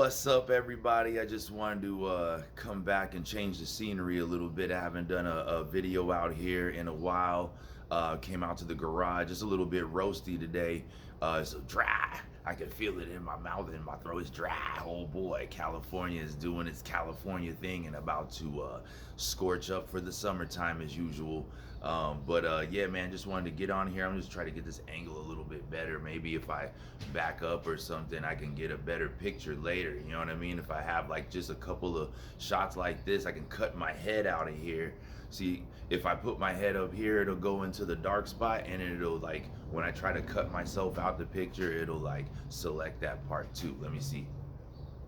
What's up, everybody? I just wanted to come back and change the scenery a little bit. I haven't done a video out here in a while. Came out to the garage, just a little bit roasty today. It's dry. I can feel it in my mouth and my throat. It's dry. Oh boy, California is doing its California thing and about to scorch up for the summertime as usual. Yeah, man, just wanted to get on here. I'm just trying to get this angle a little bit better. Maybe if I back up or something, I can get a better picture later. You know what I mean? If I have like just a couple of shots like this, I can cut my head out of here. See, if I put my head up here, it'll go into the dark spot, and it'll, like, when I try to cut myself out the picture, it'll like select that part too. Let me see.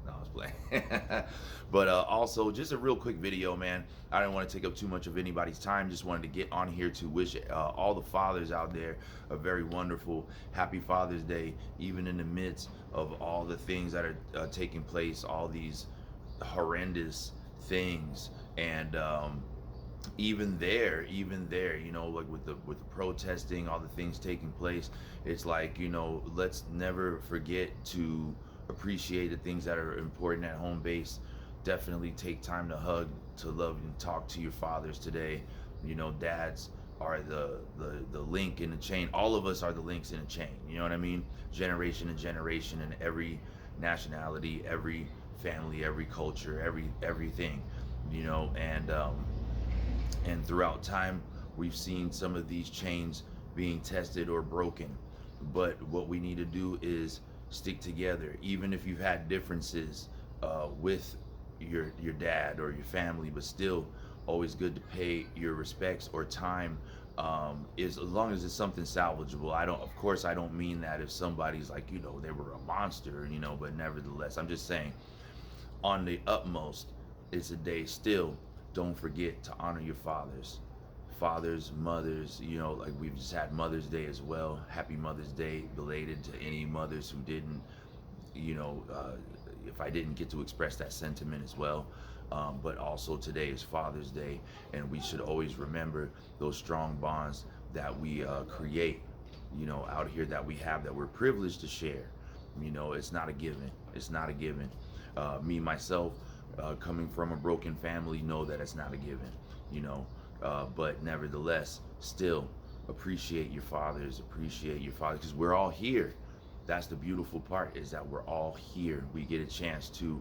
No, I was playing. But also, just a real quick video, man. I didn't want to take up too much of anybody's time. Just wanted to get on here to wish all the fathers out there a very wonderful, happy Father's Day, even in the midst of all the things that are taking place, all these horrendous things. And even there, you know, like with the protesting, all the things taking place, it's like, you know, let's never forget to appreciate the things that are important at home base. Definitely take time to hug, to love, and talk to your fathers today. You know, dads are the link in the chain. All of us are the links in the chain. You know what I mean? Generation to generation, in every nationality, every family, every culture, everything. You know, and throughout time, we've seen some of these chains being tested or broken. But what we need to do is stick together, even if you've had differences with your dad or your family, but still always good to pay your respects or time, is as long as it's something salvageable. Of course I don't mean that if somebody's like, you know, they were a monster, you know, but nevertheless, I'm just saying, on the utmost, it's a day still. Don't forget to honor your fathers, mothers. You know, like we've just had Mother's Day as well. Happy Mother's Day belated to any mothers who didn't, you know, if I didn't get to express that sentiment as well. But also today is Father's Day, and we should always remember those strong bonds that we create, you know, out here, that we have, that we're privileged to share. You know, it's not a given. It's not a given. Me, myself, coming from a broken family, know that it's not a given, you know. But nevertheless, still appreciate your fathers, because we're all here. That's the beautiful part, is that we're all here. We get a chance to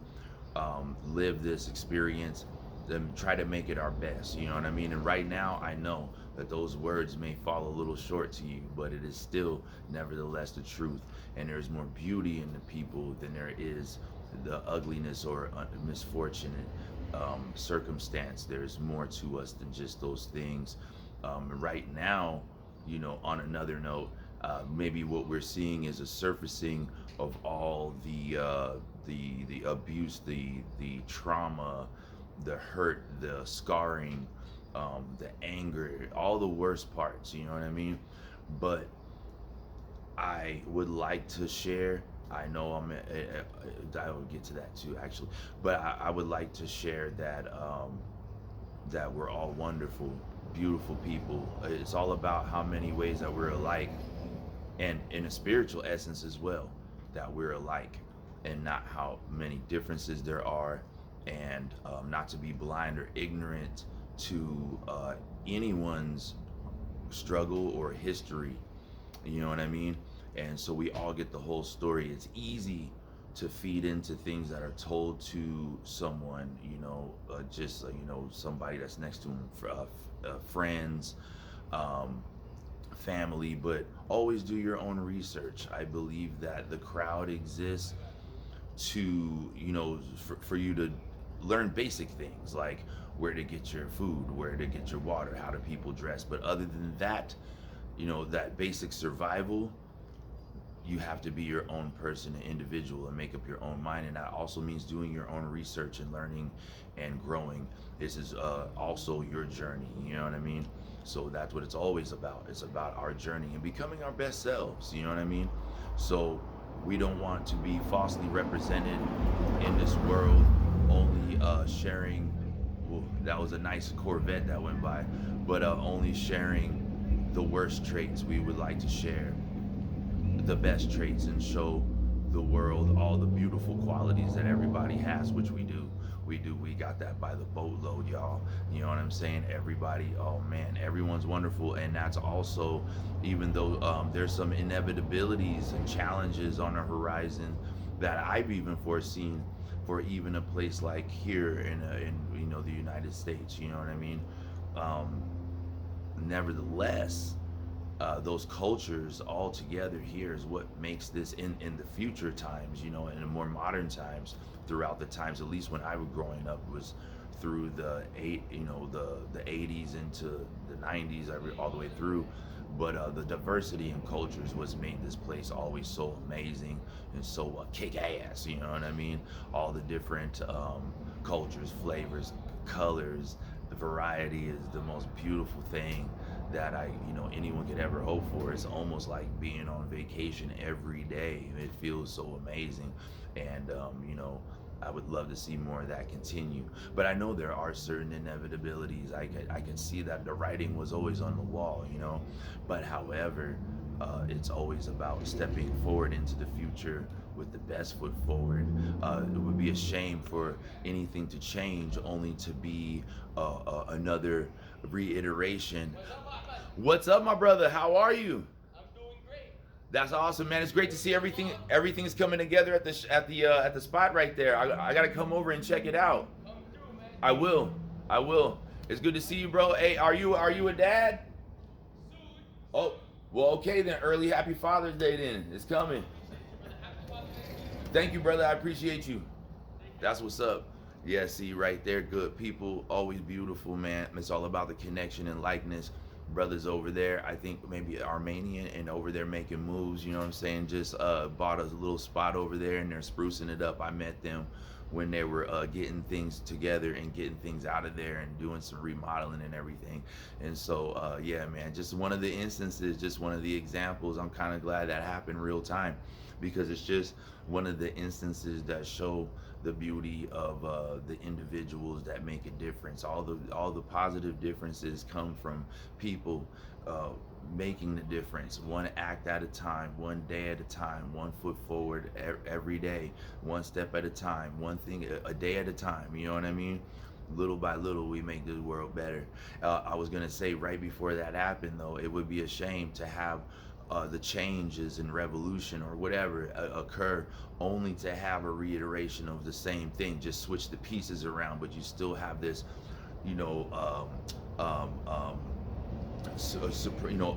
live this experience and try to make it our best, you know what I mean? And right now, I know that those words may fall a little short to you, but it is still nevertheless the truth. And there's more beauty in the people than there is the ugliness or misfortune and circumstance. There's more to us than just those things. Right now, you know, on another note, maybe what we're seeing is a surfacing of all the abuse, the trauma, the hurt, the scarring, the anger, all the worst parts, you know what I mean? But I would like to share, I know I will get to that too, actually, but I would like to share that that we're all wonderful, beautiful people. It's all about how many ways that we're alike, and in a spiritual essence as well, that we're alike, and not how many differences there are, and not to be blind or ignorant to anyone's struggle or history, you know what I mean? And so we all get the whole story. It's easy to feed into things that are told to someone, you know, you know, somebody that's next to them, friends, family, but always do your own research. I believe that the crowd exists to, you know, for you to learn basic things like where to get your food, where to get your water, how do people dress. But other than that, you know, that basic survival, you have to be your own person, an individual, and make up your own mind. And that also means doing your own research and learning and growing. This is also your journey, you know what I mean? So that's what it's always about. It's about our journey and becoming our best selves, you know what I mean? So we don't want to be falsely represented in this world, only sharing, well, that was a nice Corvette that went by, but only sharing the worst traits. We would like to share the best traits and show the world all the beautiful qualities that everybody has, which we do. We got that by the boatload, y'all. You know what I'm saying? Everybody, oh man, everyone's wonderful. And that's also, even though there's some inevitabilities and challenges on the horizon that I've even foreseen for even a place like here in the United States. You know what I mean? Um, Nevertheless, those cultures all together here is what makes this in the future times, in the more modern times, throughout the times, at least when I was growing up, was through the 80s into the 90s, all the way through. But the diversity in cultures was made this place always so amazing and so kick ass. You know what I mean? All the different cultures, flavors, colors, the variety is the most beautiful thing that anyone could ever hope for. It's almost like being on vacation every day. It feels so amazing, and I would love to see more of that continue. But I know there are certain inevitabilities. I can see that the writing was always on the wall, But however, it's always about stepping forward into the future with the best foot forward. It would be a shame for anything to change only to be another reiteration. What's up, my brother? How are you? I'm doing great. That's awesome, man. It's great to see everything. Everything's coming together at the spot right there. I gotta come over and check it out. Come through, man. I will. I will. It's good to see you, bro. Hey, are you a dad? Soon. Oh, well, okay then. Early Happy Father's Day then. It's coming. Happy Father's Day. Thank you, brother. I appreciate you. That's what's up. Yeah, see right there, good people, always beautiful, man. It's all about the connection and likeness. Brothers over there, I think maybe Armenian, and over there making moves, you know what I'm saying? Just bought a little spot over there and they're sprucing it up. I met them when they were getting things together and getting things out of there and doing some remodeling and everything. And so, yeah, man, just one of the instances, just one of the examples. I'm kind of glad that happened real time, because it's just one of the instances that show the beauty of the individuals that make a difference. All the positive differences come from people making the difference, one act at a time, one day at a time, one foot forward every day, one step at a time, one thing a day at a time. You know what I mean? Little by little, we make this world better. I was gonna say, right before that happened, though, it would be a shame to have the changes and revolution or whatever occur only to have a reiteration of the same thing. Just switch the pieces around, but you still have this,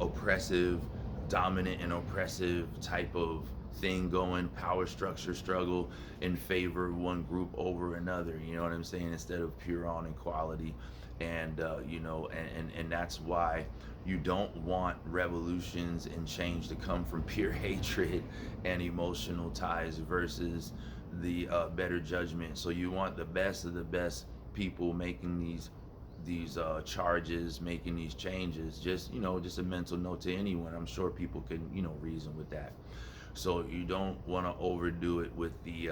oppressive, dominant and oppressive type of thing going, power structure struggle in favor of one group over another. You know what I'm saying? Instead of pure on equality. And and that's why you don't want revolutions and change to come from pure hatred and emotional ties versus the better judgment. So you want the best of the best people making these charges, making these changes. Just just a mental note to anyone. I'm sure people can reason with that. So you don't want to overdo it with the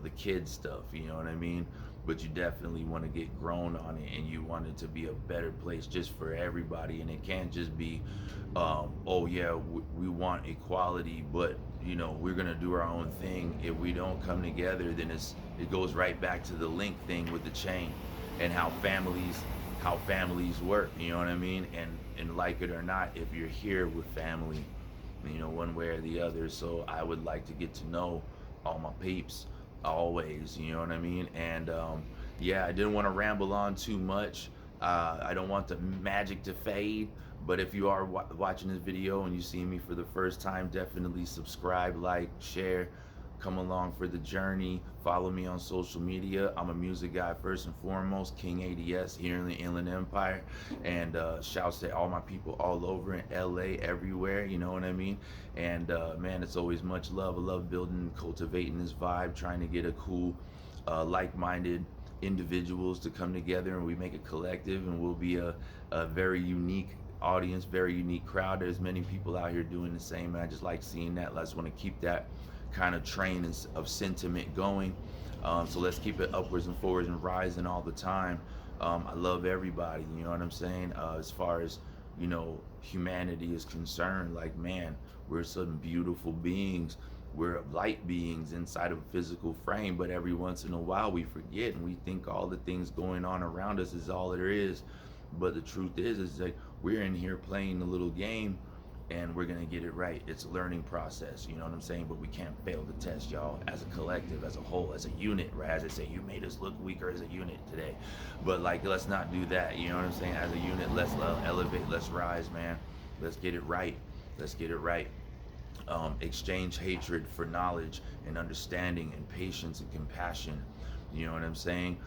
the kid stuff. You know what I mean? But you definitely want to get grown on it, and you want it to be a better place just for everybody. And it can't just be, oh yeah, we want equality, but we're gonna do our own thing. If we don't come together, then it goes right back to the link thing with the chain, and how families work. You know what I mean? And like it or not, if you're here with family, one way or the other. So I would like to get to know all my peeps always, you know what I mean? And yeah, I didn't want to ramble on too much. I don't want the magic to fade, but if you are watching this video and you see me for the first time, definitely subscribe, like, share, come along for the journey. Follow me on social media. I'm a music guy first and foremost, King A.D.S. here in the Inland Empire. And shouts to all my people all over in LA, everywhere, you know what I mean? And man, it's always much love. I love building and cultivating this vibe, trying to get a cool, like-minded individuals to come together, and we make a collective, and we'll be a very unique audience, very unique crowd. There's many people out here doing the same, and I just like seeing that. I just want to keep that kind of train of sentiment going. So let's keep it upwards and forwards and rising all the time. I love everybody, you know what I'm saying? As far as humanity is concerned, like, man, we're some beautiful beings We're light beings inside of a physical frame, but every once in a while we forget and we think all the things going on around us is all there is. But the truth is like we're in here playing a little game and we're gonna get it right. It's a learning process, you know what I'm saying? But we can't fail the test, y'all, as a collective, as a whole, as a unit, right? As I say, you made us look weaker as a unit today. But like, let's not do that, you know what I'm saying? As a unit, let's elevate, let's rise, man. Let's get it right. Let's get it right. Exchange hatred for knowledge and understanding and patience and compassion. You know what I'm saying?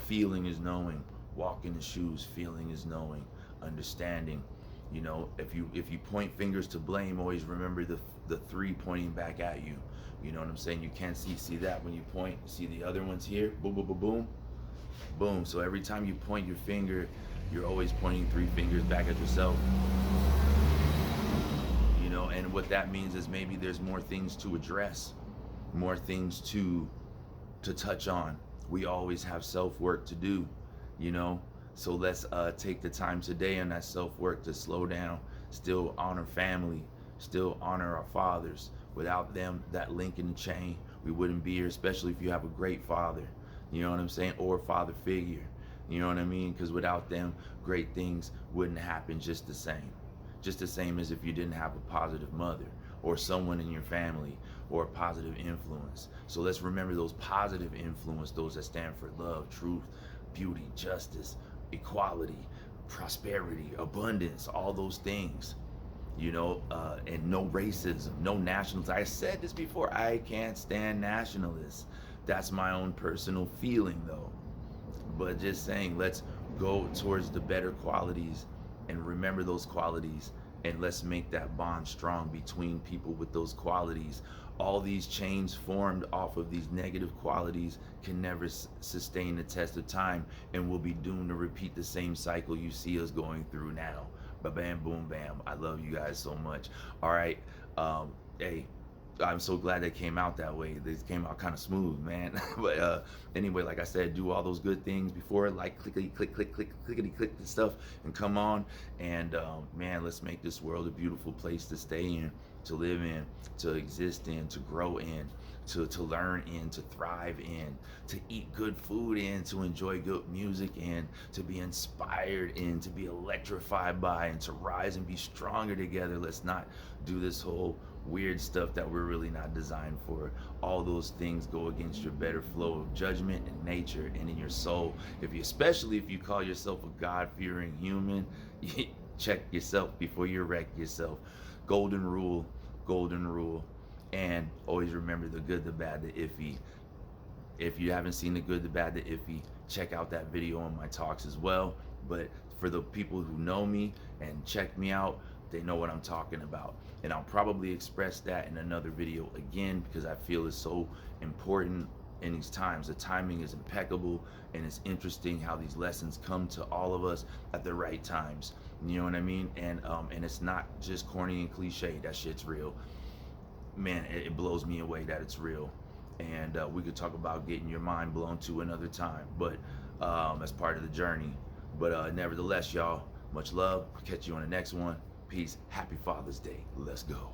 Feeling is knowing. Walk in the shoes. Feeling is knowing. Understanding. You know, if you point fingers to blame, always remember the three pointing back at you. You know what I'm saying? You can't see that when you point. See the other ones here? Boom, boom, boom, boom, boom. So every time you point your finger, you're always pointing three fingers back at yourself. You know, and what that means is maybe there's more things to address, more things to touch on. We always have self-work to do, you know. So let's take the time today in that self-work to slow down, still honor family, still honor our fathers. Without them, that link in the chain, we wouldn't be here, especially if you have a great father, you know what I'm saying, or father figure, you know what I mean? Because without them, great things wouldn't happen just the same. Just the same as if you didn't have a positive mother or someone in your family or a positive influence. So let's remember those positive influence, those that stand for love, truth, beauty, justice, equality, prosperity, abundance, all those things, you know, and no racism, no nationalism. I said this before, I can't stand nationalists. That's my own personal feeling though. But just saying, let's go towards the better qualities and remember those qualities, and let's make that bond strong between people with those qualities. All these chains formed off of these negative qualities can never sustain the test of time, and will be doomed to repeat the same cycle you see us going through now. Ba-bam, boom, bam. I love you guys so much. All right. Hey, I'm so glad they came out that way. They came out kind of smooth, man. But anyway, like I said, do all those good things before, like clickety click, click, click, clickety click the stuff, and come on. And man, let's make this world a beautiful place to stay in, to live in, to exist in, to grow in, to learn in, to thrive in, to eat good food in, to enjoy good music in, to be inspired in, to be electrified by, and to rise and be stronger together. Let's not do this whole weird stuff that we're really not designed for. All those things go against your better flow of judgment and nature and in your soul. Especially if you call yourself a God-fearing human, check yourself before you wreck yourself. Golden rule, golden rule. And always remember the good, the bad, the iffy. If you haven't seen the good, the bad, the iffy, check out that video on my talks as well. But for the people who know me and check me out, they know what I'm talking about. And I'll probably express that in another video again, because I feel it's so important in these times. The timing is impeccable, and it's interesting how these lessons come to all of us at the right times. You know what I mean? And it's not just corny and cliche. That shit's real. Man, it blows me away that it's real. And we could talk about getting your mind blown to another time, but as part of the journey. But nevertheless, y'all, much love. I'll catch you on the next one. Peace. Happy Father's Day. Let's go.